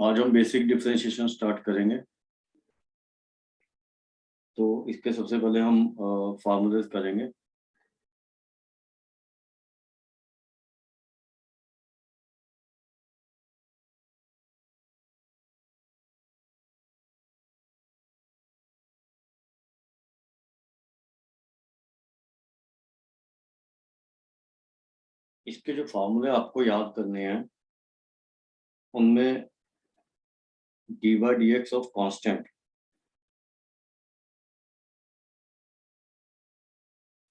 आज हम basic differentiation start करेंगे। तो इसके सबसे पहले हम फार्मूलेस करेंगे। इसके जो फार्मूले आपको याद करने हैं उनमें D by d x of constant,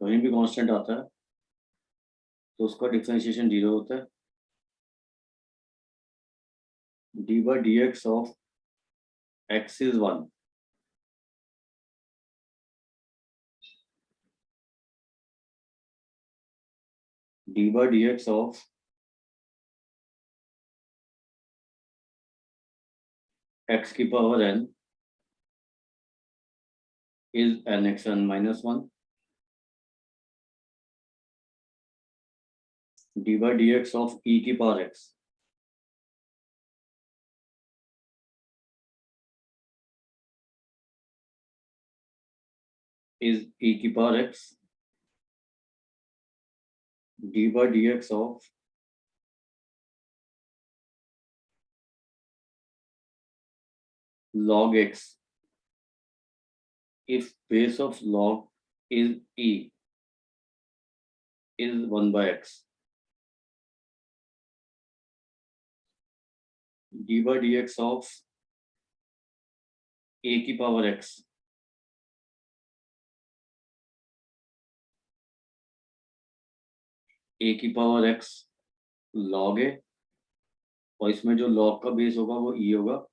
कहीं भी कांस्टेंट आता है तो उसका डिफरेंशिएशन 0 होता है। D by d x of x is 1, d by d x of x की power n is n x n minus 1, d by d x of e की पावर x इज ई की power x, d by d x of log x if base of log is e is 1 by x, d by d x of a की power x ए की power x log है, और इसमें जो log का base होगा वो e होगा,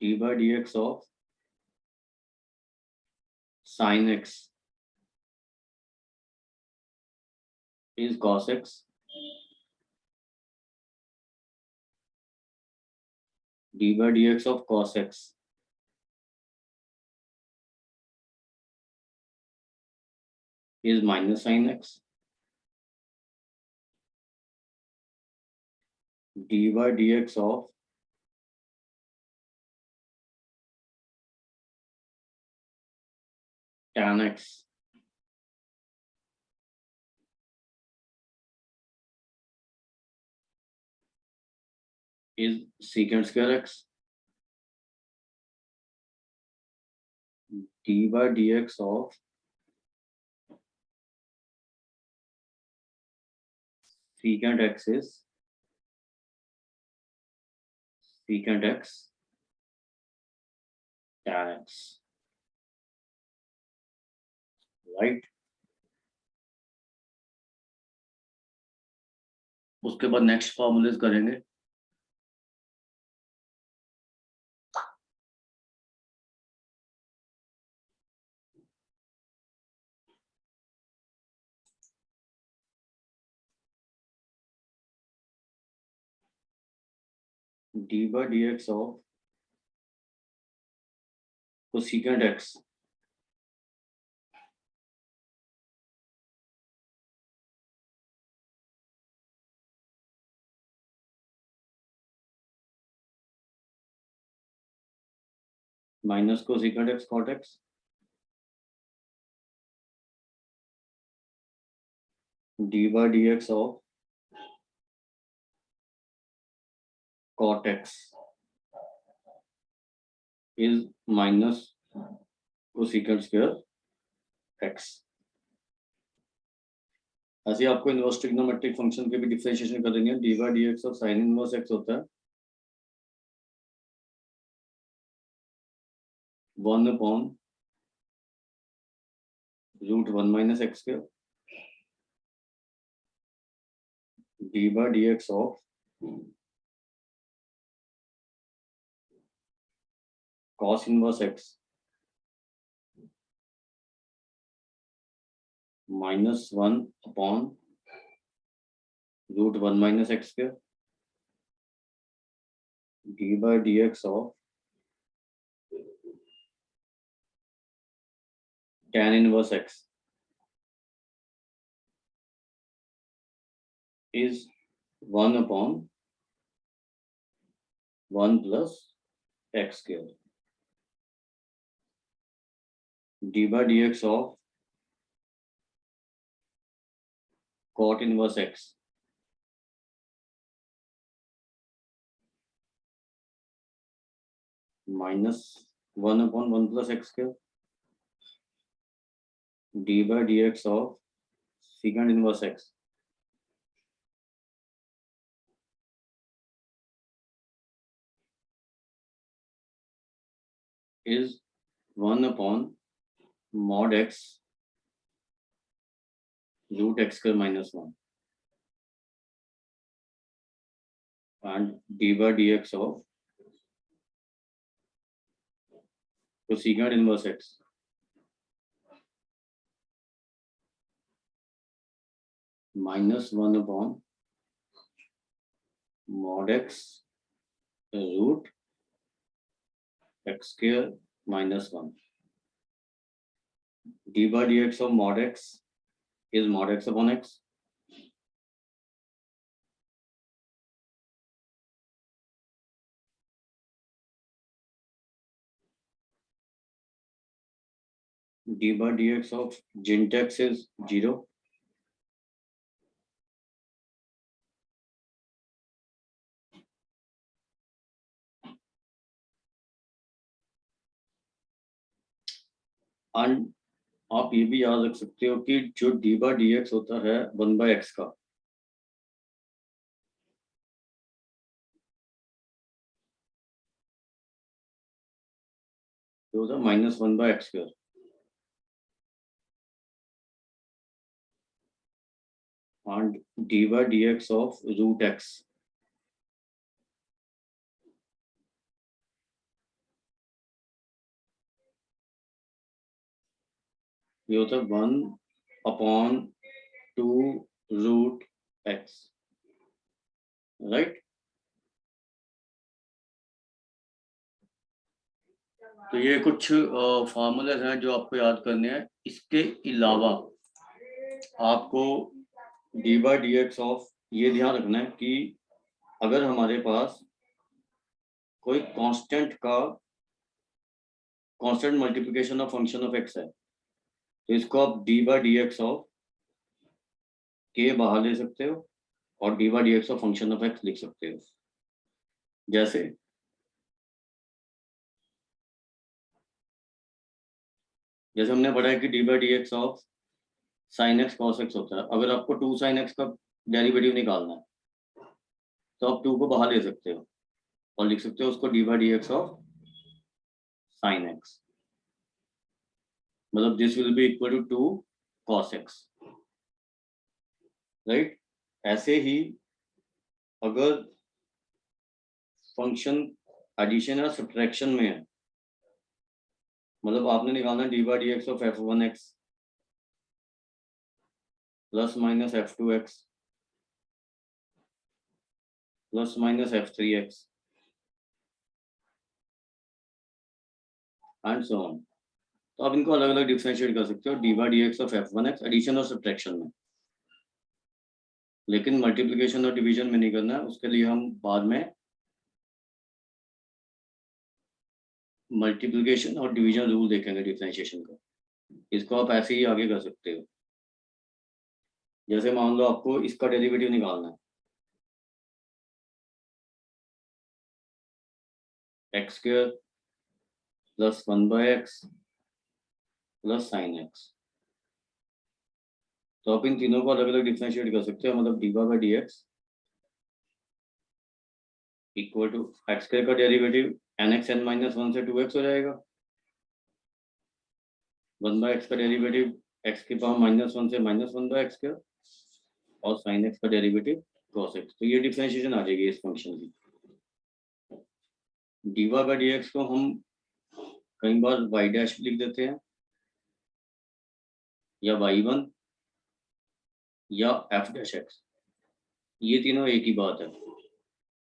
D by d x of sign x is cos x, d by d x of cos x is minus sin x, d by d x of tan x is secant square x, d by d x of secant x is secant x tan x, right. उसके बाद next formulas करेंगे। D by d x of cosecant x minus cosecant x cot x, d by d x of cot x is minus cosecant square x। ऐसे आपको inverse trigonometric function के भी differentiation कर देंगे। D by d x of sine inverse x होता है 1 upon root 1 minus x square, d by d x of cos inverse x minus 1 upon root 1 minus x square, d by d x of tan inverse x is 1 upon 1 plus x square d by dx of cot inverse x minus 1 upon 1 plus x square d by dx of secant inverse x is 1 upon mod x root x square minus 1 and d by dx of cosecant inverse x minus 1 upon mod x root x square minus 1 d by dx of mod x is mod x upon x d by dx of gent x is 0 and आप ये भी याद रख सकते हो कि जो d by dx होता है 1 by x का जो होता है minus 1 by x square and d by dx of root x ये होता है 1 upon 2 root x राइट तो ये कुछ फार्मूलेज हैं जो आपको याद करने हैं इसके अलावा आपको d by dx ऑफ ये ध्यान रखना है कि अगर हमारे पास कोई कांस्टेंट का constant multiplication of function of x है तो इसको आप d by dx of k बाहर ले सकते हो और d by dx of function of x लिख सकते हो जैसे हमने पढ़ा है कि d by dx of sin x cos x होता है अगर आपको 2 sin x का डेरिवेटिव निकालना है तो आप 2 को बाहर ले सकते हो और लिख सकते हो उसको d by dx of sin x मतलब this will be equal to 2 cos x right ऐसे ही अगर फंक्शन एडिशन या सब्ट्रैक्शन में है मतलब आपने निकालना d by dx of f1x plus minus f2x plus minus f3x and so on तो आप इनको अलग अलग डिफरेंशिएट कर सकते हो d by dx of f1x addition और सब्ट्रैक्शन में लेकिन मल्टीप्लिकेशन और डिवीजन में नहीं करना है उसके लिए हम बाद में मल्टीप्लिकेशन और डिवीजन रूल देखेंगे डिफरेंशिएशन का इसको आप ऐसे ही आगे कर सकते हो जैसे मान लो आपको इसका डेरिवेटिव निकालना है x square plus 1 by x plus sine x तो आप इन तीनों को अलग अलग डिफरेंशिएट कर सकते हो मतलब dy by dx equal to x square का डेरिवेटिव nx n माइनस 1 से 2x हो जाएगा 1 by x का डेरिवेटिव x की पावर माइनस 1 से माइनस 1 by x स्क्वायर और साइन x का डेरिवेटिव cos x तो ये डिफरेंशिएशन आ जाएगी इस फंक्शन की dy by dx को हम कई बार y डैश लिख देते हैं या y1 या f डैश x ये तीनों एक ही बात है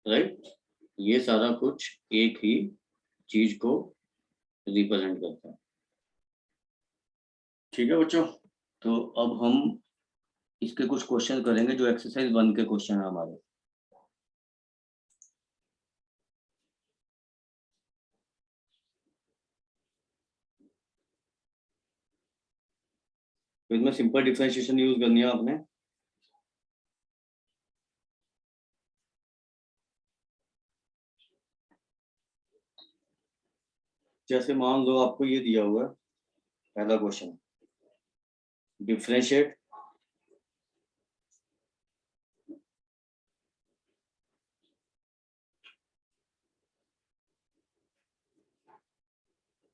राइट ये सारा कुछ एक ही चीज को रिप्रेजेंट करता है ठीक है बच्चों तो अब हम इसके कुछ क्वेश्चन करेंगे जो एक्सरसाइज 1 के क्वेश्चन है हमारे तो इसमें सिंपल डिफरेंशिएशन यूज करनी है आपने। जैसे मान लो आपको ये दिया हुआ है पहला question, differentiate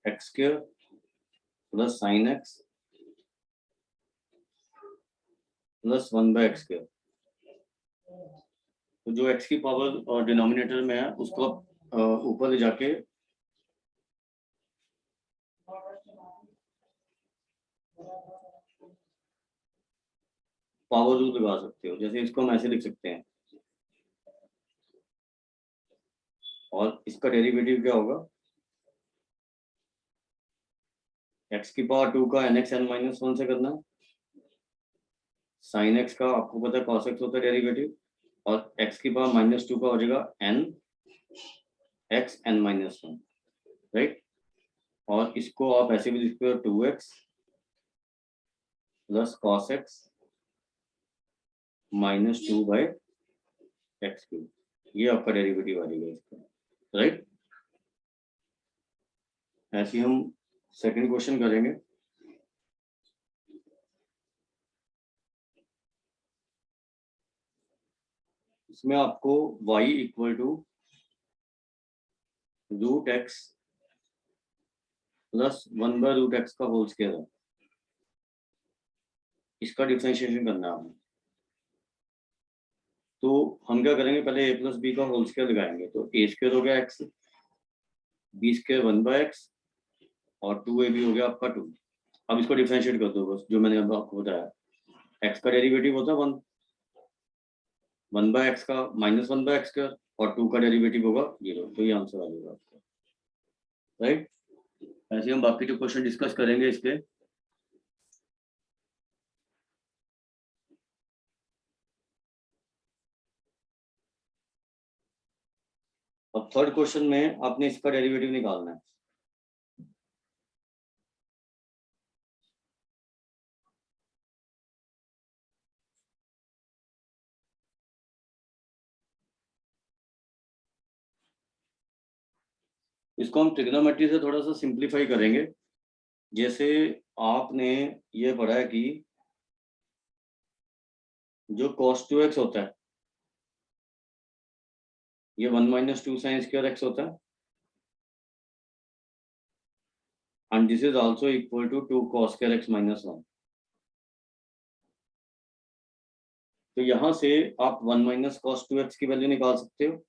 x square plus sine x plus 1/x square. तो जो x की पावर और डिनोमिनेटर में है उसको ऊपर ले जाके पावर रूल लगा सकते हो। जैसे इसको हम ऐसे लिख सकते हैं, और इसका डेरिवेटिव क्या होगा, x की पावर 2 का nx n माइनस 1 से करना है, साइन x का आपको पता है cos x होता है डेरिवेटिव, और x की पावर -2 का हो जाएगा n x n minus 1, right. और इसको आप ऐसे भी लिखते हो 2x plus cos x -2/x3, ये आपका डेरिवेटिव आ जाएगा इसका, राइट। ऐसे हम सेकंड क्वेश्चन करेंगे। इसमें आपको y equal to √x plus 1/√x का होल स्क्वायर है, इसका डिफरेंशिएशन करना है आपने। तो हम क्या करेंगे, पहले a प्लस बी का होल स्क्वायर लगाएंगे, तो a स्क्वायर हो गया x, b स्क्वायर 1/x और 2ab हो गया आपका 2। अब इसको डिफरेंशिएट कर दो बस, जो मैंने अब आपको बताया। x का डेरिवेटिव होता है 1/x का -1/x स्क्वायर, और 2 का डेरिवेटिव होगा 0। तो ये आंसर आ जाएगा आपका, राइट। ऐसे हम बाकी जो क्वेश्चन डिस्कस करेंगे इसके। अब थर्ड क्वेश्चन में आपने इसका डेरिवेटिव निकालना है। इसको हम ट्रिग्नोमेट्री से थोड़ा सा सिंप्लीफाई करेंगे। जैसे आपने ये पढ़ा है कि जो cos 2x होता है, ये 1 - 2 sin स्क्वायर x होता है, and this is also equal to 2 cos square x minus 1। तो यहां से आप 1 - cos 2x की वैल्यू निकाल सकते हो,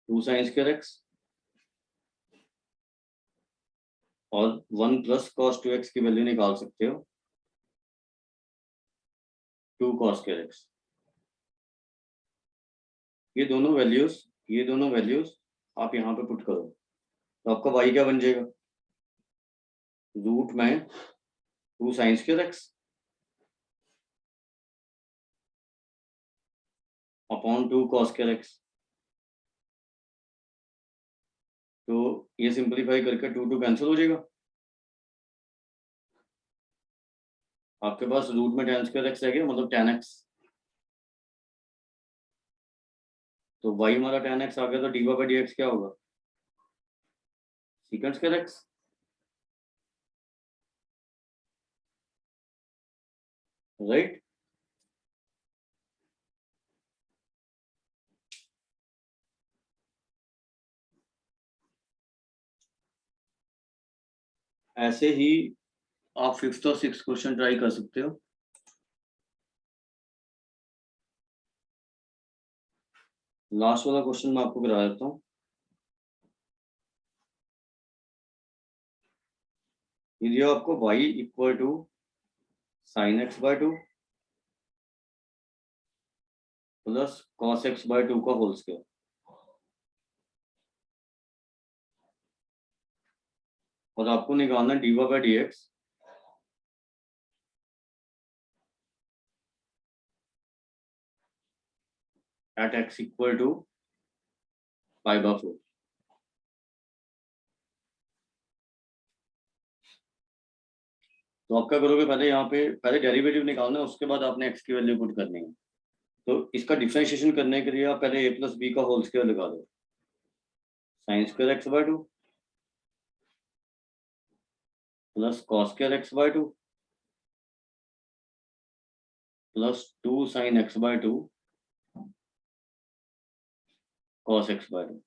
2 sin square x, और 1 + cos 2x की वैल्यू निकाल सकते हो 2 cos square x। ये दोनों वैल्यूज आप यहाँ पे पुट करो, तो आपका y क्या बन जाएगा, रूट में 2 sin square x upon 2 cos square x। तो ये सिंपलीफाई करके 2 कैंसिल हो जाएगा, आपके पास रूट में tan square x रह गया, मतलब tan x। तो y हमारा tan x आ गया, तो dy/dx क्या होगा, secant square x, राइट। ऐसे ही आप 5th और 6th क्वेश्चन ट्राई कर सकते हो। लास्ट वाला क्वेश्चन मैं आपको करा देता हूँ। ये दिया आपको y equal to sin x/2 plus cos x/2 का होल स्क्वायर, और आपको निकालना है dy/dx eight x equal to π/4। तो आप क्या करोगे, पहले यहाँ पे पहले डेरिवेटिव निकालना है, उसके बाद आपने एक्स की वैल्यू पुट करनी है। तो इसका डिफरेंशिएशन करने के लिए आप पहले a प्लस बी का होल स्क्वायर लगा दो, sine square x by 2 plus cos square x by 2 plus 2 sine x by 2 cos x by 2।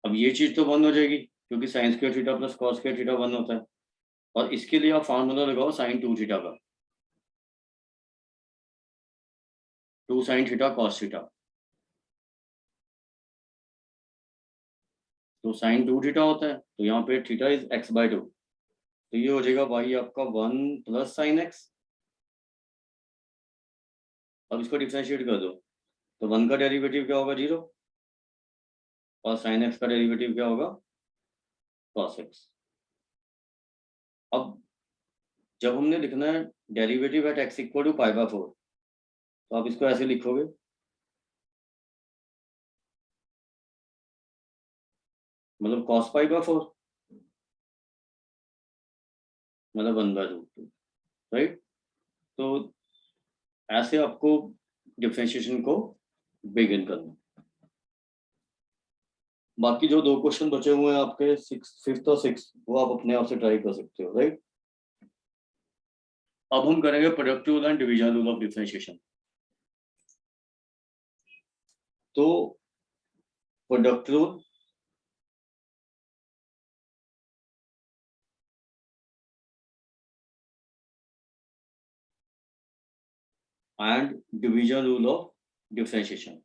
अब ये चीज तो बंद हो जाएगी क्योंकि sine square theta plus cos square theta 1 होता है, और इसके लिए आप फार्मूला लगाओ साइन 2 थीटा का, 2 साइन थीटा कॉस थीटा। तो साइन 2 थीटा होता है, तो यहाँ पे थीटा इज एक्स बाय 2, तो ये हो जाएगा भाई आपका 1 प्लस साइन एक्स। अब इसको डिफरेंशिएट कर दो, तो 1 का डेरिवेटिव क्या होगा 0, और साइन एक्स का डेरिवेटिव क्या होगा कॉस एक्स। अब जब हमने लिखना है derivative at x equal to pi by 4, तो आप इसको ऐसे लिखोगे, मतलब कॉस पाई बाय 4 मतलब 1/√2, राइट। तो ऐसे आपको डिफरेंशिएशन को बिगिन करना। बाकी जो 2 क्वेश्चन बचे हुए हैं आपके 5th और 6th, वो आप अपने आप से ट्राई कर सकते हो, राइट। अब हम करेंगे productive rule and division rule of differentiation. तो product rule and division rule of differentiation.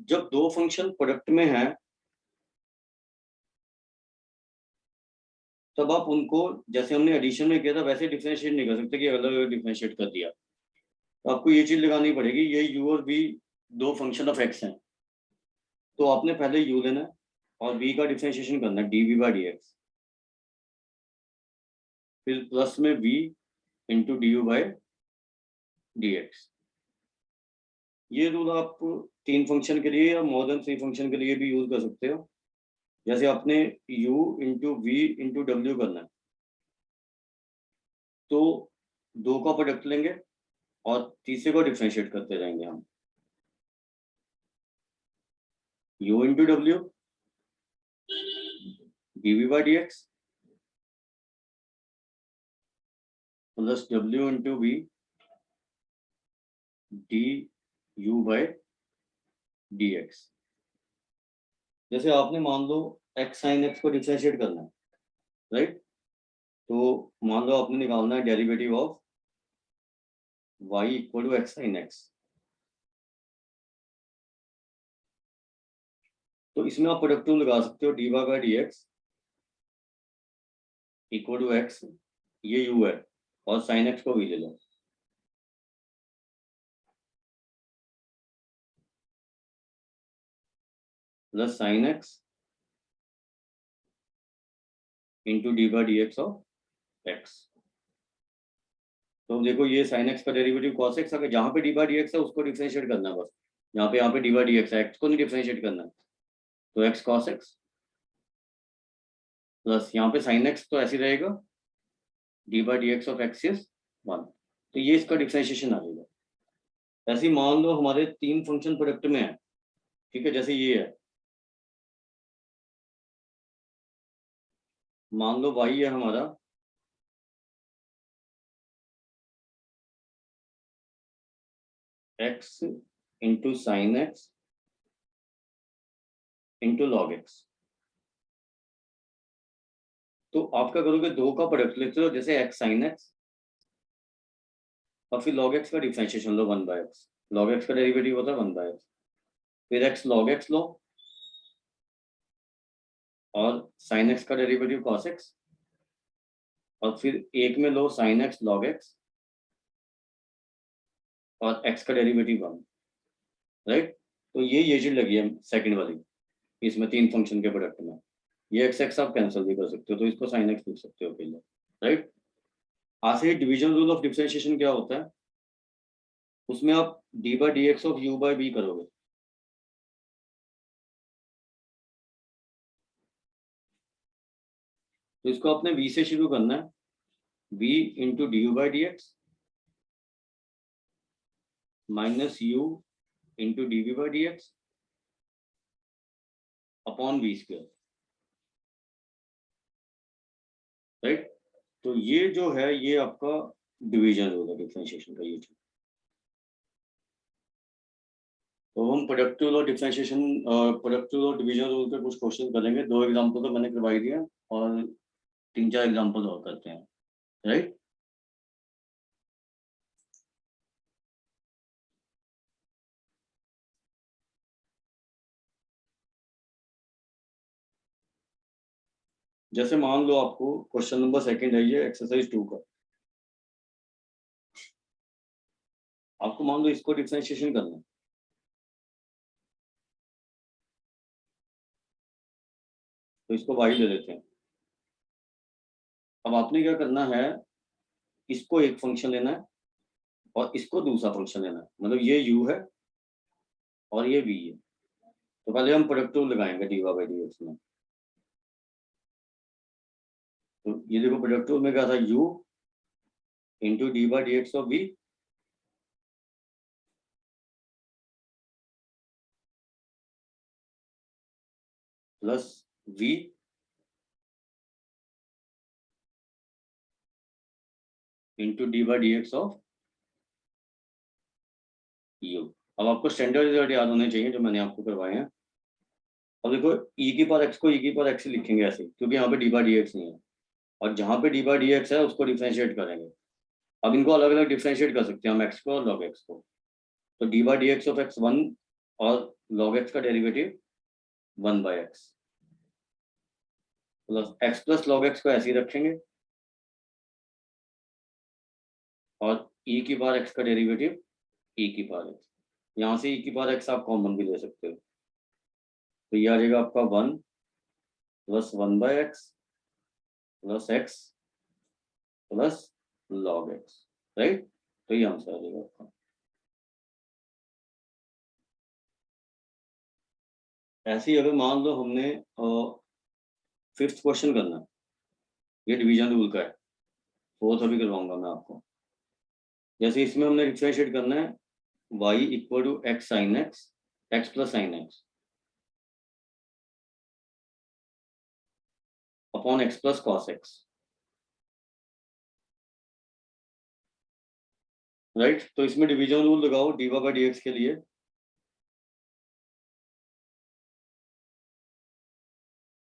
जब 2 फंक्शन प्रोडक्ट में हैं, तब आप उनको जैसे हमने एडिशन में किया था वैसे डिफरेंशिएट नहीं कर सकते कि अलग अलग डिफरेंशिएट कर दिया। तो आपको ये चीज लगानी पड़ेगी, ये u और v 2 फंक्शन ऑफ x हैं, तो आपने पहले u लेना है और v का डिफरेंशिएशन करना है dv बाई dx, फिर प्लस में v into du by dx। ये रूल आप 3 फंक्शन के लिए या मोर देन 3 फंक्शन के लिए भी यूज कर सकते हो। जैसे आपने u इंटू वी इंटू डब्ल्यू करना है, तो 2 का प्रोडक्ट लेंगे और तीसरे को डिफरेंशिएट करते जाएंगे हम, u इंटू डब्ल्यू dv by dx plus w into v du by dx। जैसे आपने मान लो x साइन x को डिफरेंशिएट करना है, राइट। तो मान लो आपने निकालना है derivative of y equal to x sine x। तो इसमें आप प्रोडक्ट रूल लगा सकते हो, dy by dx equal to x, ये u है, और साइन x को भी ले लो, plus sine x into d by d x of x। तो देखो ये साइन x का डेरिवेटिव cos x, अगर जहाँ पे डी बाई डी एक्स है उसको डिफरेंशिएट करना है बस, यहाँ पे डी बाई डी एक्स है, x को नहीं डिफरेंशिएट करना है, तो x cos x प्लस यहाँ पे साइन x तो ऐसे रहेगा D by d x of x is 1, तो ये इसका डिफरेंशिएशन आ जाएगा। ऐसे ही मान लो हमारे 3 फंक्शन प्रोडक्ट में है, ठीक है, जैसे ये है, मान लो y है हमारा x into sine x into log x। तो आप क्या करोगे, 2 का प्रोडक्ट लेते हो, जैसे x साइन x, और फिर log x का डिफरेंशिएशन लो 1 बाय x, log x का डेरिवेटिव होता है 1 बाय x, फिर x log x लो, और sin x का डेरिवेटिव cos x, और फिर एक में लो sin x log x और x का डेरिवेटिव 1, राइट। तो ये चीज लगी है सेकंड वाली, इसमें 3 फंक्शन के प्रोडक्ट में, ये x x आप कैंसिल भी कर सकते हो, तो इसको sin x लिख सकते हो पहले, राइट। आज से डिवीजन रूल ऑफ डिफरेंशिएशन क्या होता है, उसमें आप d by d x of u by b करोगे। तो इसको आपने v से शुरू करना है, v into d u by d x minus u into d v by d x upon v square, right. तो ये जो है ये आपका डिवीजन रूल है डिफरेंशिएशन का, ये चीज। तो हम प्रोडक्टिव और डिफरेंशिएशन, प्रोडक्टिव और डिवीजन रूल पे कुछ क्वेश्चन करेंगे। 2 एग्जांपल तो मैंने करवाई दिया और 3-4 एग्जांपल और करते हैं, राइट। जैसे मान लो आपको क्वेश्चन नंबर 2 है ये एक्सरसाइज 2 का, आपको मान लो इसको डिफरेंशिएशन करना है। तो इसको y ले लेते हैं। अब आपने क्या करना है, इसको एक फंक्शन लेना है और इसको दूसरा फंक्शन लेना है, मतलब ये u है और ये v है। तो पहले हम प्रोडक्टिव लगाएंगे d y by d x में। तो ये देखो प्रोडक्टिव में क्या था, u into d by d x of v plus v into d by d x of u। अब आपको स्टैंडर्ड रिजल्ट याद होने चाहिए जो मैंने आपको करवाए हैं। अब देखो e की पावर x को e की पावर x से लिखेंगे ऐसे, क्योंकि यहाँ पे डी बाई डी एक्स नहीं है, और जहाँ पे डी बाई डी एक्स है उसको डिफरेंशिएट करेंगे। अब इनको अलग अलग डिफरेंशिएट कर सकते हैं हम, x को और log x को। तो D by d x of x 1 और log x का derivative 1 by x plus x plus log x को ऐसे ही रखेंगे, और e की पावर x का डेरिवेटिव e की पावर x। यहाँ से e की पावर x आप कॉमन भी ले सकते हो। तो ये आ जाएगा आपका 1 plus 1 by x plus x plus log x, right. तो ये आंसर आ जाएगा आपका। ऐसे ही अगर मान लो हमने 5th क्वेश्चन करना है, ये डिवीजन रूल का है, 4th अभी करवाऊंगा मैं आपको। जैसे इसमें हमने डिफरेंशिएट करना है y equal to x sine x, x plus sine x upon x plus cos x, right. तो इसमें डिवीजन रूल लगाओ d y by d x के लिए।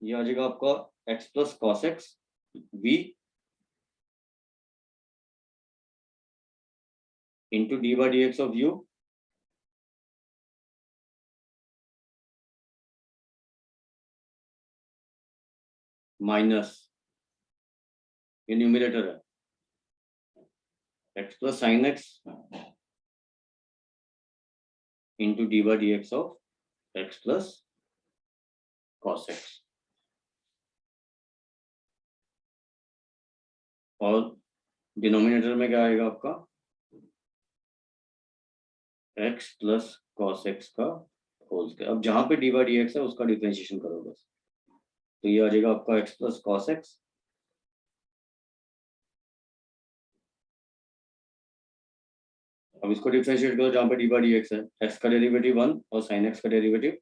ये आ जाएगा आपका x plus cos x v into d by d x of u minus, ये न्यूमिनेटर है, x plus sine x into d by d x of x plus cos x. और denominator में क्या आएगा आपका, एक्स प्लस कॉस एक्स का whole square. अब जहां पे डी बाई डी एक्स है उसका डिफरेंशिएशन करो बस। तो ये आ जाएगा आपका एक्स प्लस कॉस एक्स अब इसको डिफरेंशिएट करो जहां पे डी बाई डी एक्स है, एक्स का डेरिवेटिव 1 और साइन एक्स का derivative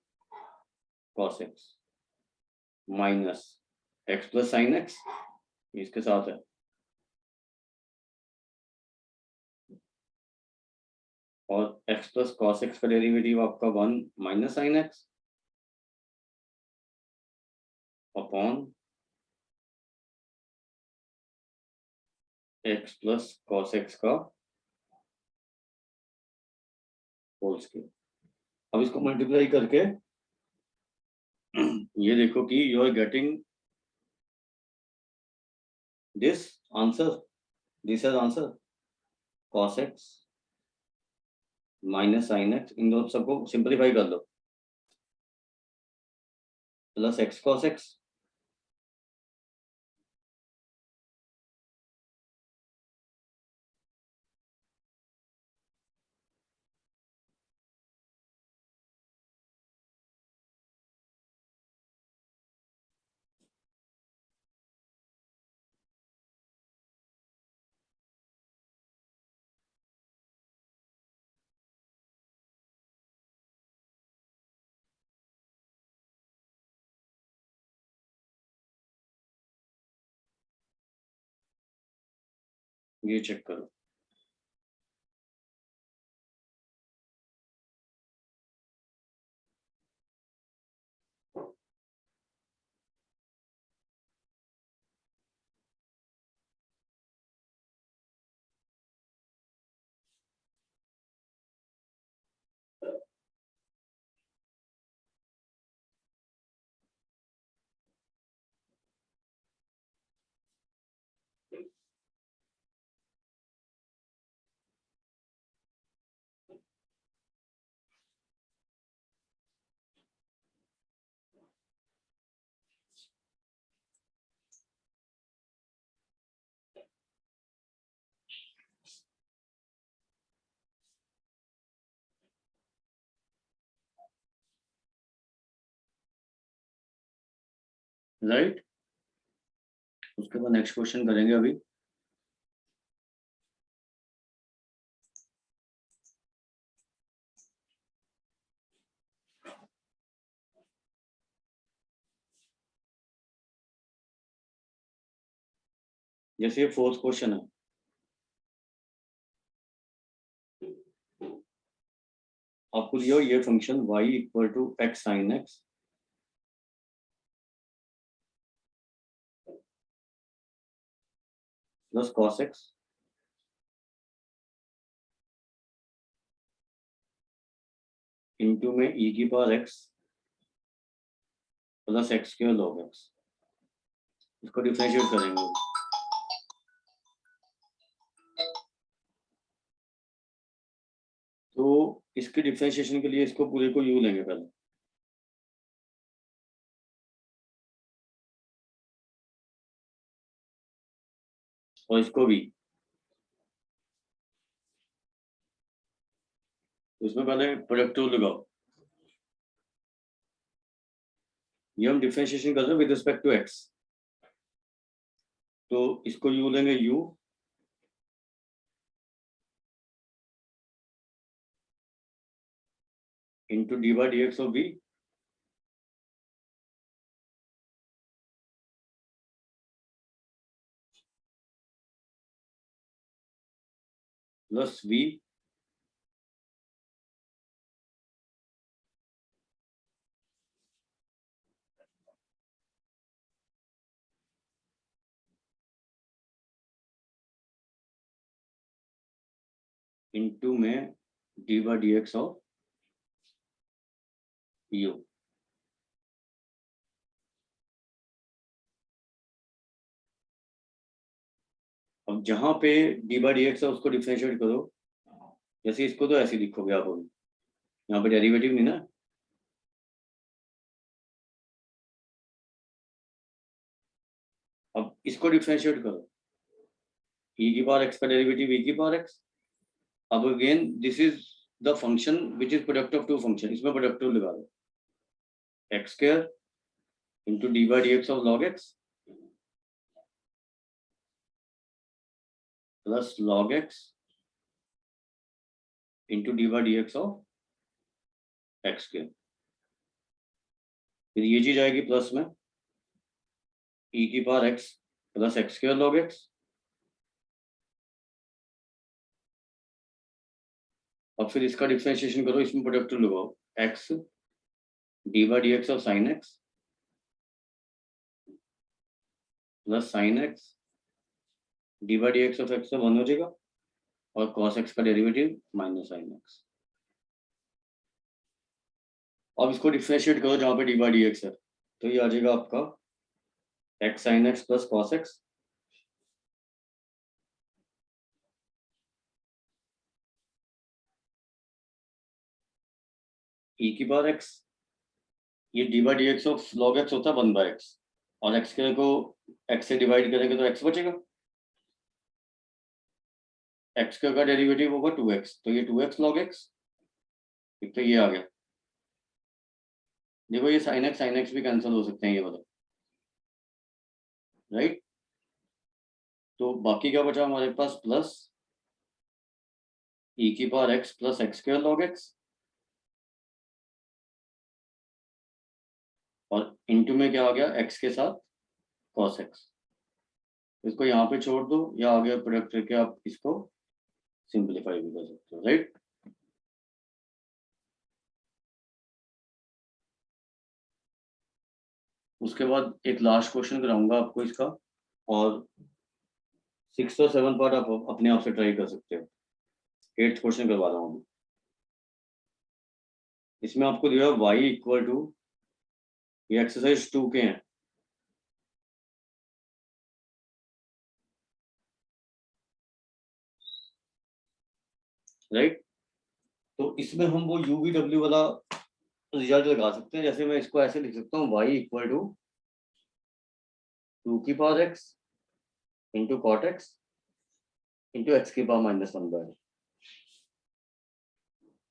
cos x minus x plus sine x इसके साथ है, और एक्स प्लस कॉस एक्स का डेरिवेटिव आपका 1 minus sine x upon x plus cos x का होल स्क्वायर। अब इसको मल्टीप्लाई करके ये देखो कि you are getting this answer, this is answer cos x minus sine x, इन दोनों सबको सिंपलीफाई कर लो, प्लस एक्स कॉस एक्स ये चेक करो, राइट। उसके बाद नेक्स्ट क्वेश्चन करेंगे अभी। जैसे ये फोर्थ क्वेश्चन है, आपको दिया ये function y equal to x sin x plus cos x into में e की power x plus x square log x। इसको डिफरेंशिएट करेंगे। तो इसके डिफरेंशिएशन के लिए इसको पूरे को u लेंगे पहले, और इसको भी। तो इसमें पहले प्रोडक्ट रूल लगाओ। ये हम डिफरेंशिएशन कर रहे हैं विद रिस्पेक्ट टू x, तो इसको u लेंगे, u into d by d x of v plus v into में d by d x of u। अब जहां पे डी बाई डी एक्स है उसको डिफरेंशिएट करो। जैसे इसको तो ऐसे लिखोगे आप अभी, यहाँ पे डेरिवेटिव नहीं ना। अब इसको डिफरेंशिएट करो, e की पावर x का डेरिवेटिव e की पावर x। अब again this is the function which is product of two function, इसमें प्रोडक्ट लगा दो, x square into d by d x of log x plus log x into d by d x of x square. फिर ये चीज आएगी plus में e की power x plus x square log x. अब फिर इसका डिफरेंशिएशन करो, इसमें प्रोडक्ट लगाओ, x d by d x of sign x plus sine x D by d x of x से 1 हो जाएगा, और cos x का डेरिवेटिव माइनस साइन एक्स। अब इसको डिफरेंशिएट करो जहां पे डी बाई डी एक्स है, तो ये आ जाएगा आपका x sine x plus cos x e की पावर एक्स। ये d by d x of log x होता है 1 बाई एक्स, और एक्स के को एक्स से डिवाइड करेंगे तो एक्स बचेगा। एक्स का डेरिवेटिव होगा 2x, तो ये 2x लॉग एक्स। एक तो ये आ गया। देखो ये साइन एक्स भी कैंसिल हो सकते हैं, ये वाला, राइट। तो बाकी क्या बचा हमारे पास, प्लस ई की power x plus x square log x, और इनटू में क्या आ गया, एक्स के साथ कॉस एक्स। इसको यहाँ पे छोड़ दो या आगे प्रोडक्ट करके आप इसको सिंप्लीफाई भी कर सकते हो, राइट। उसके बाद एक लास्ट क्वेश्चन कराऊंगा आपको इसका, और 6 और 7 पार्ट आप अपने आप से ट्राई कर सकते हो। 8th क्वेश्चन करवा रहा हूँ। इसमें आपको दिया y इक्वल टू, ये एक्सरसाइज 2 के हैं, राइट। तो इसमें हम वो UVW वाला रिजल्ट लगा सकते हैं। जैसे मैं इसको ऐसे लिख सकता हूँ, y इक्वल टू 2 की power x into cot x into x की पावर -1/2।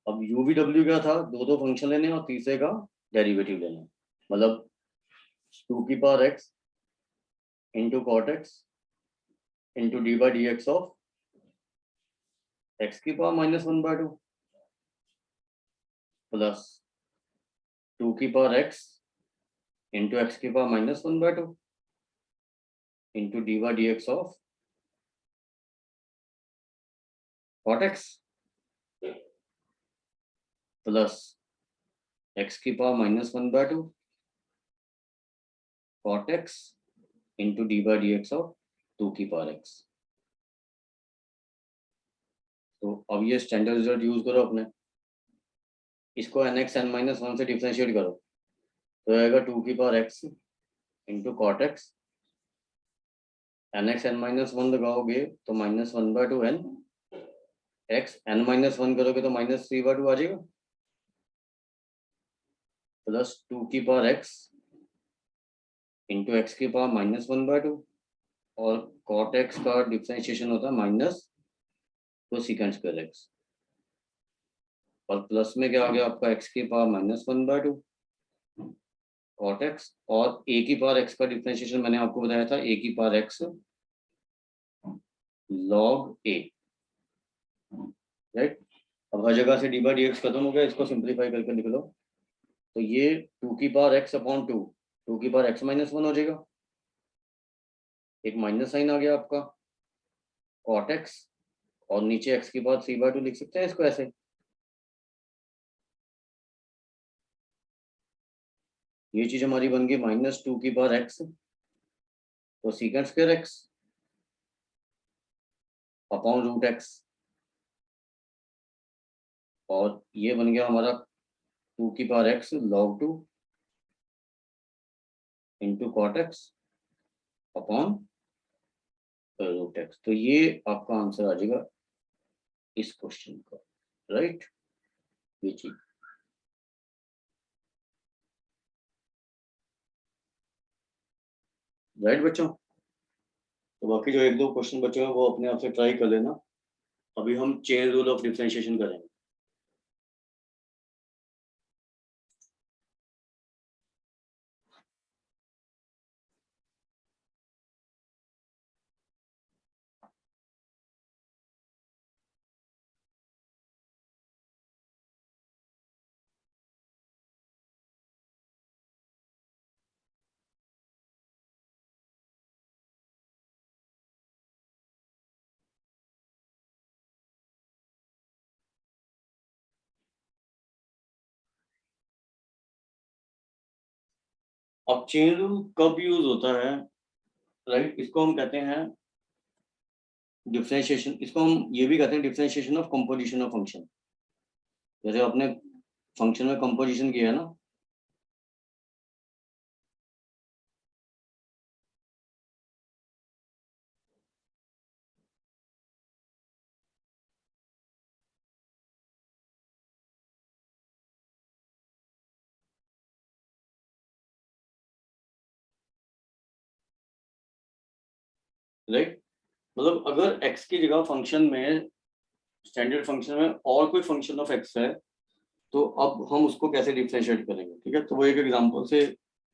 अब UVW क्या था, दो फंक्शन लेने और तीसरे का डेरिवेटिव लेना, मतलब 2 की power x into cot x into d by d x of x की पावर -1/2 प्लस 2 की पावर x इंटू एक्स की power -1/2 into d by d x of cot x plus x की power -1/2 cot x into d by d x of 2 की power x। तो अब ये standard result use करो अपने, इसको nx n-1 से डिफरेंशिएट करो तो आएगा 2 की power x into cot x, nx n-1 लगाओगे तो -1/2 n x, n-1 करोगे तो -3/2 आ जाएगा, प्लस 2 की पावर x इंटू एक्स की पावर -1/2, और कॉट एक्स का डिफरेंशिएशन होता है माइनस तो सेकंड स्क्वायर एक्स, और प्लस में क्या आ गया आपका x की पावर -1/2 कॉट एक्स, और a की पावर x का डिफरेंशिएशन मैंने आपको बताया था a की power x log a, right. अब हर जगह से डी बाई डी एक्स खत्म हो गया, इसको सिंप्लीफाई करके लिख लो तो ये 2 की पावर x अपॉन 2, 2 की पावर x -1 हो जाएगा, एक माइनस साइन आ गया आपका कॉट एक्स, और नीचे x की पावर 3/2 लिख सकते हैं इसको ऐसे। ये चीज हमारी बन गई -2 की पावर x तो secant square x upon root x, और ये बन गया हमारा 2 की power x log 2 into cot x upon root x. तो ये आपका आंसर आ जाएगा इस क्वेश्चन का, राइट। ये चीज राइट बच्चों। तो बाकी जो एक दो क्वेश्चन बचे हैं वो अपने आप से ट्राई कर लेना। अभी हम चेन रूल ऑफ डिफरेंशिएशन करेंगे। अब चेन रूल कब यूज होता है, राइट। इसको हम कहते हैं डिफरेंशिएशन, इसको हम ये भी कहते हैं differentiation of composition of function. जैसे आपने फंक्शन में कंपोजिशन किया है ना, राइट। मतलब अगर x की जगह फंक्शन में, स्टैंडर्ड फंक्शन में और कोई फंक्शन ऑफ x है तो अब हम उसको कैसे डिफरेंशिएट करेंगे, ठीक है। तो वो एक एग्जांपल से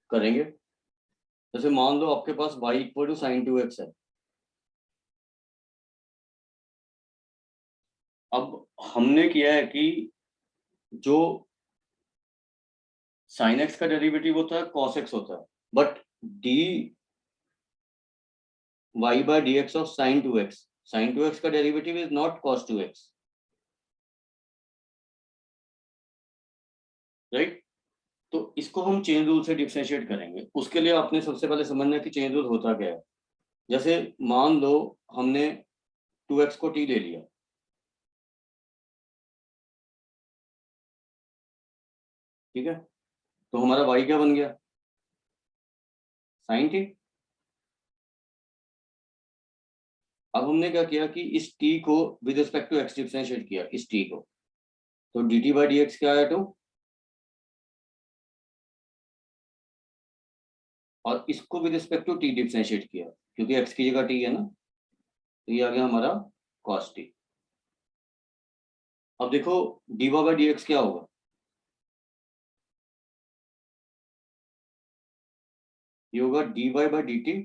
करेंगे। जैसे मान लो आपके पास y equal to sine 2x है। अब हमने किया है कि जो साइन x का डेरिवेटिव होता है cos x होता है, but dy y by dx of sin 2x. sin 2x का derivative is not cos 2x, right? तो इसको हम चेन रूल से डिफरेंशिएट करेंगे। उसके लिए आपने सबसे पहले समझना है कि चेन रूल होता क्या है। जैसे मान लो हमने 2x को t ले लिया, ठीक है, तो हमारा y क्या बन गया? sin t। अब हमने क्या किया कि इस t को with respect to x differentiate किया, इस t को, तो dt बाई dx क्या आया 2, और इसको with respect to t differentiate किया क्योंकि x की जगह t है ना, तो ये आ गया हमारा cos t। अब देखो dy बाई dx क्या होगा, ये होगा dy by dt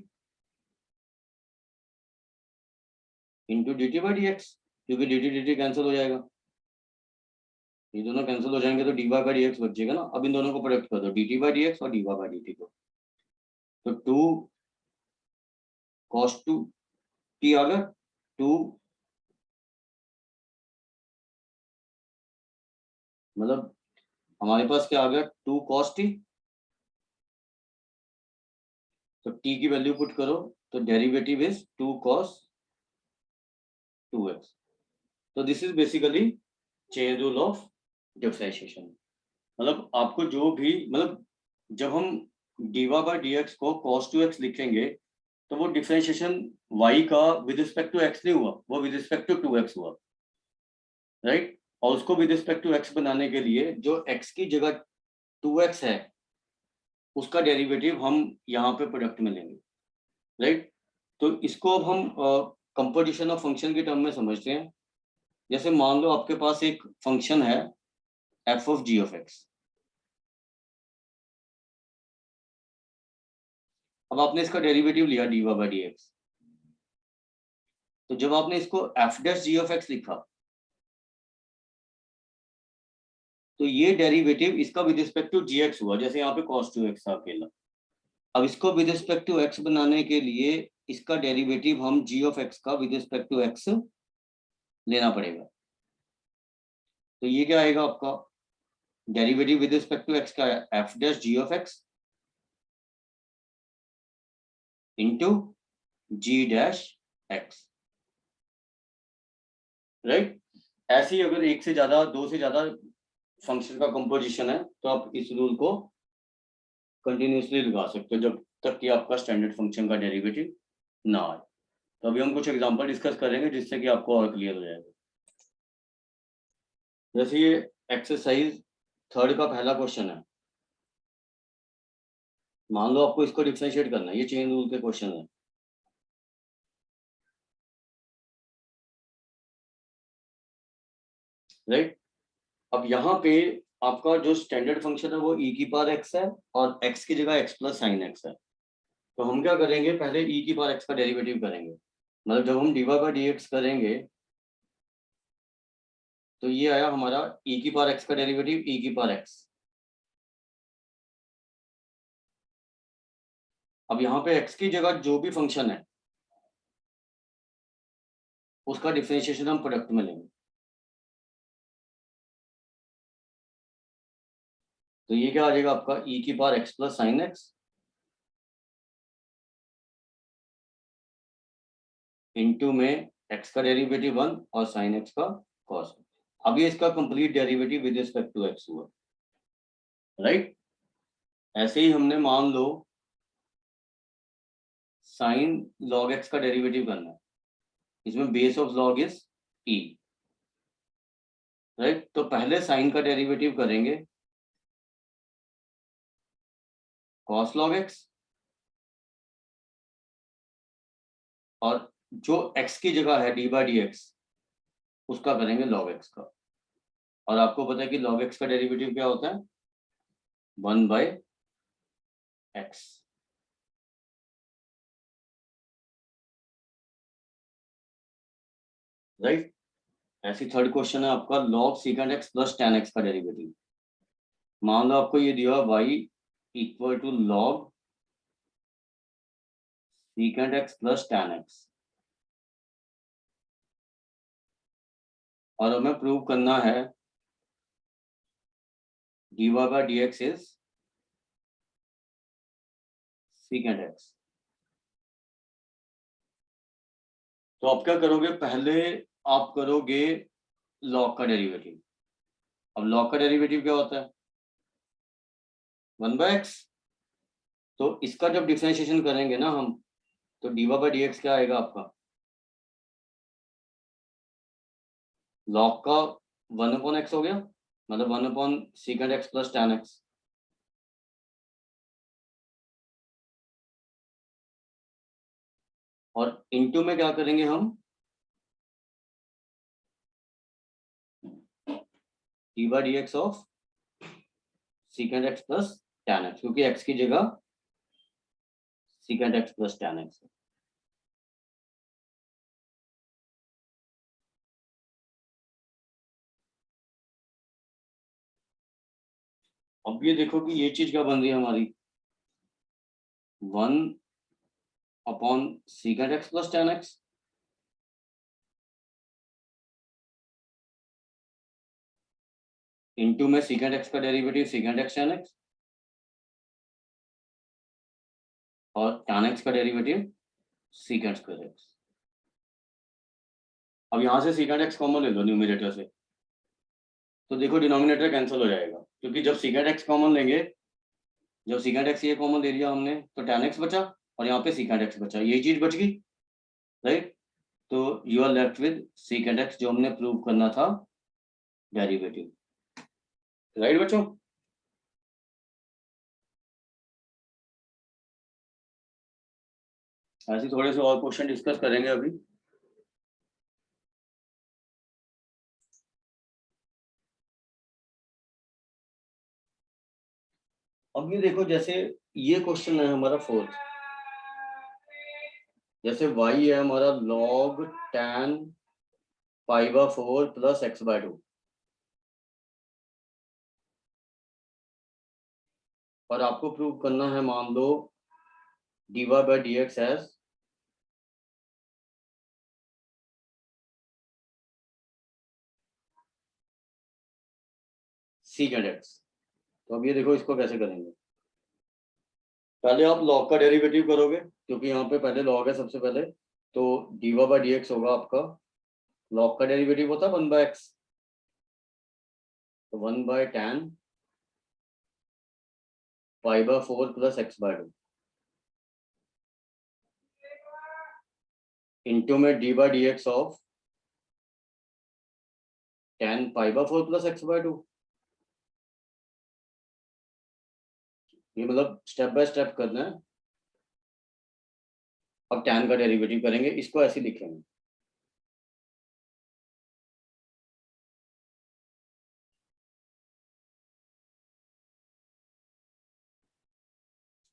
into dt by dx, क्योंकि dt dt कैंसिल हो जाएगा, ये दोनों कैंसिल हो जाएंगे तो dy बाई dx बचेगा ना। अब इन दोनों को प्रोडक्ट कर दो, dt बाई dx और dy बाई dt को, तो 2 cos 2 t आ गया, 2 मतलब हमारे पास क्या आ गया, 2 cos t, तो t की वैल्यू पुट करो तो डेरिवेटिव इज 2 cos 2x। तो this is basically chain rule of differentiation. मतलब आपको जो भी, मतलब जब हम dy बाई dx को cos 2x लिखेंगे तो वो डिफरेंशिएशन y का विद रिस्पेक्ट टू x नहीं हुआ, वो विद रिस्पेक्ट टू 2x हुआ, राइट? और उसको विद रिस्पेक्ट टू x बनाने के लिए जो x की जगह 2x है उसका डेरिवेटिव हम यहाँ पे प्रोडक्ट में लेंगे, राइट? तो इसको अब हम कंपोजिशन ऑफ फंक्शन के टर्म में समझते हैं। जैसे मान लो आपके पास एक फंक्शन है f of g of x। अब आपने इसका डेरिवेटिव लिया dy बाई dx, तो जब आपने इसको f dash g of x लिखा तो ये डेरिवेटिव इसका विद रिस्पेक्ट टू gx हुआ, जैसे यहाँ पे cos 2x था अकेला। अब इसको विद रिस्पेक्ट टू x बनाने के लिए इसका डेरिवेटिव हम g ऑफ x का विद रिस्पेक्ट टू x लेना पड़ेगा। तो ये क्या आएगा आपका derivative with respect to x का है f dash g of x into g dash x, right? ऐसे ही अगर एक से ज्यादा, दो से ज्यादा फंक्शन का कंपोजिशन है तो आप इस रूल को कंटिन्यूसली लगा सकते हो जब तक कि आपका स्टैंडर्ड फंक्शन का डेरिवेटिव ना आए। तो अभी हम कुछ एग्जांपल डिस्कस करेंगे जिससे कि आपको और क्लियर हो जाएगा। जैसे ये एक्सरसाइज 3 का पहला क्वेश्चन है, मान लो आपको इसको डिफरेंशिएट करना है, ये चेन रूल के क्वेश्चन है, राइट? अब यहाँ पे आपका जो स्टैंडर्ड फंक्शन है वो e की पावर x है और x की जगह x प्लस साइन x है। तो हम क्या करेंगे, पहले e की पावर x का डेरिवेटिव करेंगे। मतलब जब हम dy बाई dx करेंगे तो ये आया हमारा e की पावर x का डेरिवेटिव e की पावर x। अब यहाँ पे x की जगह जो भी फंक्शन है उसका डिफरेंशिएशन हम प्रोडक्ट में लेंगे। तो ये क्या आ जाएगा आपका e की power x plus sine x into में x का डेरिवेटिव 1 और साइन x का cos। अब ये इसका complete derivative with respect to x हुआ, राइट? ऐसे ही हमने मान लो साइन log x का डेरिवेटिव करना है, इसमें base of log is e, right? तो पहले साइन का डेरिवेटिव करेंगे cos log x और जो x की जगह है d बाई dx उसका करेंगे log x का। और आपको पता है कि log x का डेरिवेटिव क्या होता है 1 बाई x, राइट? ऐसी थर्ड क्वेश्चन है आपका log secant x plus tan x का डेरिवेटिव। मान लो आपको ये दिया y equal to log secant x plus tan x, और हमें प्रूव करना है dy by dx is secant x. तो आप क्या करोगे, पहले आप करोगे लॉग का डेरिवेटिव। अब लॉग का डेरिवेटिव क्या होता है, 1/x। तो इसका जब डिफरेंशिएशन करेंगे ना हम, तो dy by dx क्या आएगा आपका, लॉग का 1/x हो गया, मतलब 1/secant x plus tan x। और इनटू में क्या करेंगे हम, dy by dx of secant x plus tan x, क्योंकि x की जगह secant x plus tan x है। अब ये देखो कि ये चीज क्या बन रही है हमारी, 1/secant x plus tan x, into में secant x का derivative secant x tan x, और tan x का डेरिवेटिव secant square x। अब यहां से secant x कॉमन ले लो न्यूमरेटर से, तो देखो डिनोमिनेटर कैंसिल हो जाएगा, क्योंकि जब secant x कॉमन लेंगे, जब secant x ये कॉमन ले लिया हमने, तो tan x बचा और यहाँ पे secant x बचा, यही चीज बच गई, राइट। तो you are left with secant x, जो हमने प्रूव करना था डेरिवेटिव, राइट बच्चों। ऐसे थोड़े से और क्वेश्चन डिस्कस करेंगे अभी। अब ये देखो, जैसे ये क्वेश्चन है हमारा 4th, जैसे y है हमारा log tan π/4 प्लस x/2, और आपको प्रूव करना है, मान लो dy by dx as secant x। तो अब ये देखो इसको कैसे करेंगे, पहले आप log का डेरिवेटिव करोगे, क्योंकि यहाँ पे पहले log है सबसे पहले, तो dy by dx होगा आपका, log का डेरिवेटिव होता है 1/x, तो 1/tan π/4 प्लस x/2, इंटू में dy by dx of tan π/4 plus x/2। ये मतलब स्टेप बाय स्टेप करना है। अब tan का डेरिवेटिव करेंगे, इसको ऐसे लिखेंगे,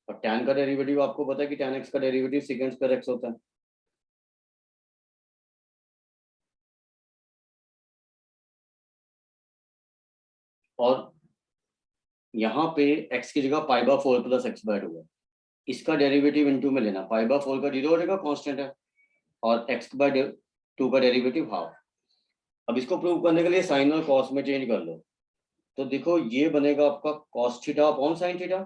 और tan का डेरिवेटिव आपको पता है कि tan x का डेरिवेटिव secant square x होता है। और यहाँ पे x की जगह π/4 प्लस x/2 है, इसका डेरिवेटिव इनटू में लेना, π/4 का 0 हो जाएगा, कांस्टेंट है, और x/2 का डेरिवेटिव हाफ। अब इसको प्रूव करने के लिए साइन और कॉस में चेंज कर लो, तो देखो ये बनेगा आपका cos theta upon sin theta,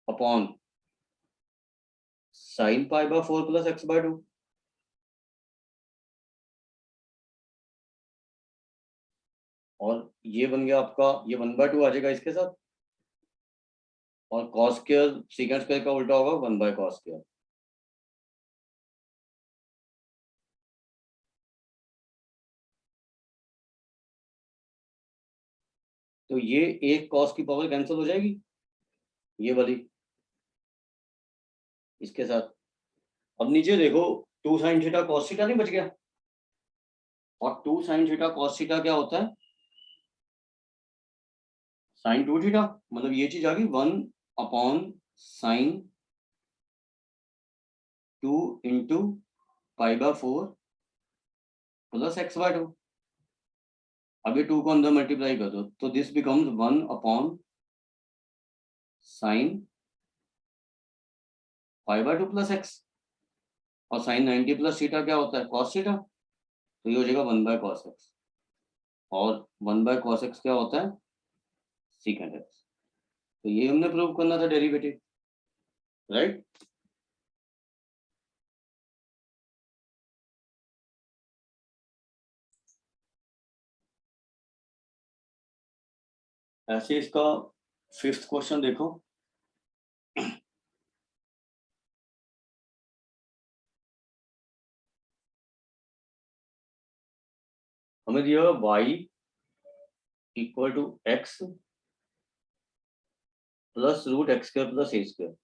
upon sin π/4 plus x/2, और ये बन गया आपका, ये 1/2 आ जाएगा इसके साथ, और cos स्क्वायर secant स्क्वायर का उल्टा होगा 1/cos स्क्वायर। तो ये एक cos की पावर कैंसिल हो जाएगी, ये वाली इसके साथ। अब नीचे देखो 2 sin थीटा cos थीटा नहीं बच गया, और 2 sin थीटा cos थीटा क्या होता है, sin 2 थीटा, मतलब ये चीज आ गई 1/sin 2 इंटू π/4 प्लस x/2। अब ये 2 को अंदर मल्टीप्लाई कर दो तो this becomes 1 upon sine 5/2 plus x, और साइन 90 प्लस थीटा क्या होता है, कॉस थीटा, तो ये हो जाएगा 1/cos x, और 1/cos x क्या होता है, सीकेंड एक्स। तो ये हमने प्रूव करना था डेरिवेटिव, राइट। ऐसे इसका 5th क्वेश्चन देखो, हमें दिया y equal to x plus root x square plus a square,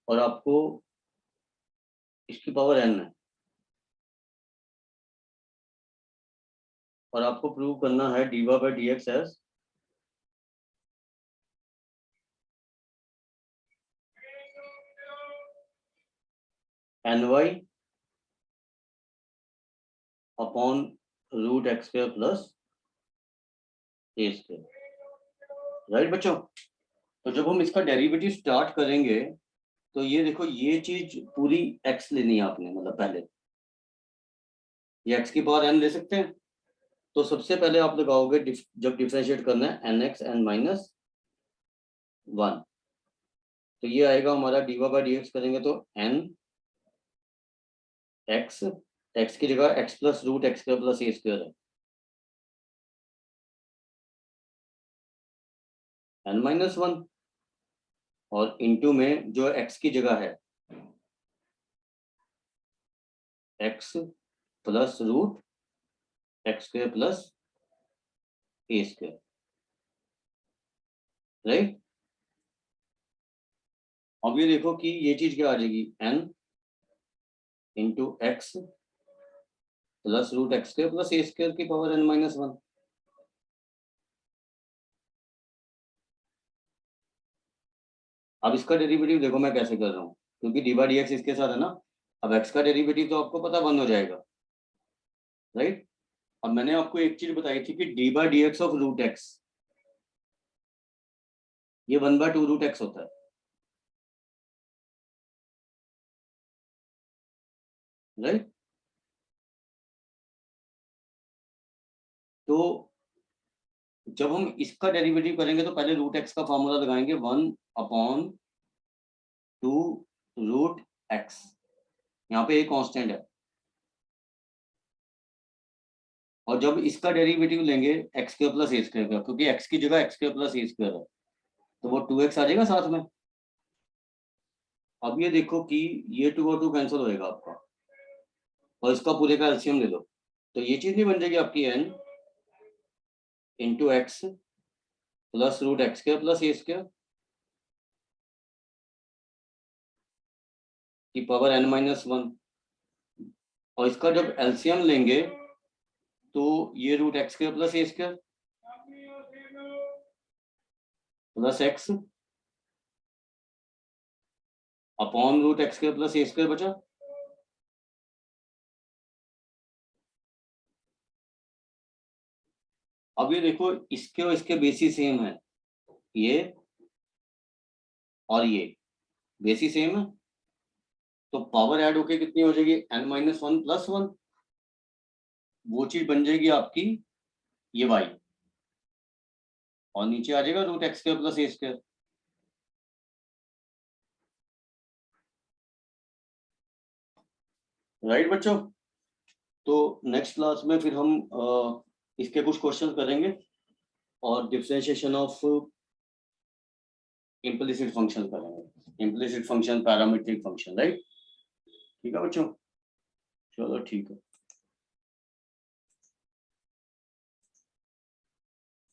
और आपको इसकी पावर n है, और आपको प्रूव करना है dy/dx as ny upon root x square plus a square, right बच्चों। तो जब हम इसका डेरिवेटिव स्टार्ट करेंगे तो ये देखो, ये चीज पूरी x लेनी है आपने, मतलब पहले ये x की पावर n ले सकते हैं। तो सबसे पहले आप लगाओगे जब डिफरेंशिएट करना है nx n माइनस 1, तो ये आएगा हमारा dy/dx करेंगे तो n x की जगह x plus root x square plus a square है, n माइनस 1, और इनटू में जो x की जगह है x plus root x square plus a square, right. अब ये देखो कि ये चीज क्या आ जाएगी, n into x plus root x square plus a square की पावर n माइनस 1। अब इसका डेरिवेटिव देखो मैं कैसे कर रहा हूँ, क्योंकि dy/dx इसके साथ है ना। अब x का डेरिवेटिव तो आपको पता बंद हो जाएगा, राइट। अब मैंने आपको एक चीज बताई थी कि dy/dx ऑफ रूट एक्स, ये 1/2 रूट एक्स होता है, राइट। तो जब हम इसका डेरिवेटिव करेंगे तो पहले रूट एक्स का फॉर्मूला लगाएंगे 1/2 रूट एक्स, यहाँ पे एक कांस्टेंट है, और जब इसका डेरिवेटिव लेंगे x square plus a square का, क्योंकि एक्स की जगह x square plus a square है, तो वो 2x आ जाएगा साथ में। अब ये देखो कि ये 2 और 2 कैंसिल होएगा आपका, और इसका पूरे का एलसीएम ले लो, तो ये चीज नहीं बन जाएगी आपकी n into x plus root x square plus a square की पावर n माइनस 1, और इसका जब एलसीएम लेंगे तो ये root x square plus a square plus x upon root x square plus a square बचा। अब ये देखो, इसके और इसके बेसिस सेम है, ये और ये बेसिस सेम है, तो पावर ऐड होके कितनी हो जाएगी, n माइनस 1 प्लस 1, वो चीज बन जाएगी आपकी ये y, और नीचे आ जाएगा root x square plus a square, right बच्चों। तो नेक्स्ट क्लास में फिर हम इसके कुछ क्वेश्चन करेंगे, और डिफरेंशिएशन ऑफ इम्प्लिसिट फंक्शन करेंगे, implicit function, parametric function, right. ठीक है बच्चों, चलो ठीक है।